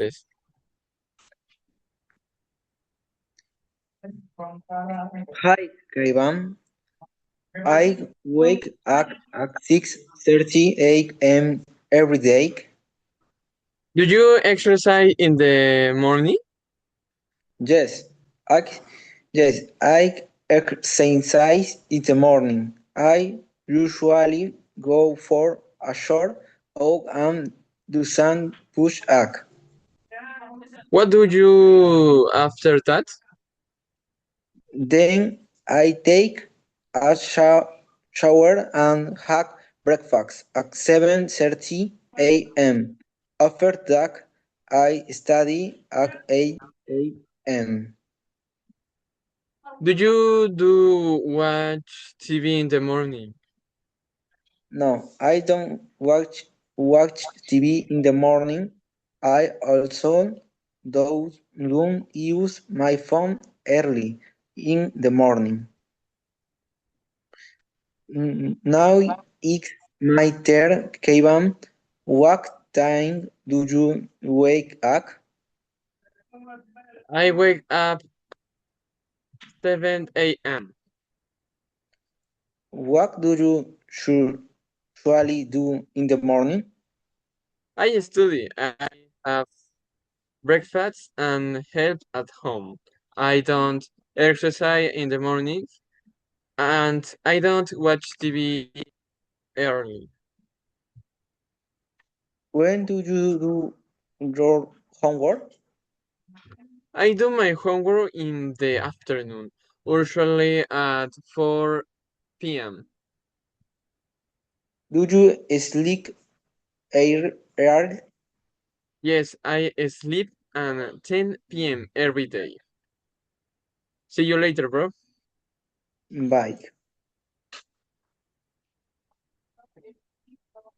3. Hi, Kaivan. I wake up at 6:30 a.m. every day. Do you exercise in the morning? Yes, I, I exercise in the morning. I usually go for a short walk and do some push-up. What do you after that? Then I take a shower and have breakfast at 7:30 a.m. After that, I study at 8 a.m. Do you do watch TV in the morning? No, I don't watch TV in the morning. I also don't use my phone early in the morning. Now it's my turn, Kevin. What time do you wake up? I wake up 7 a.m. What do you usually do in the morning? I study. I have breakfast and help at home. I don't exercise in the morning and I don't watch TV early. When do you do your homework? I do my homework in the afternoon, usually at 4 p.m. Do you sleep early? Yes, I sleep at 10 p.m. every day. See you later, bro. Bye.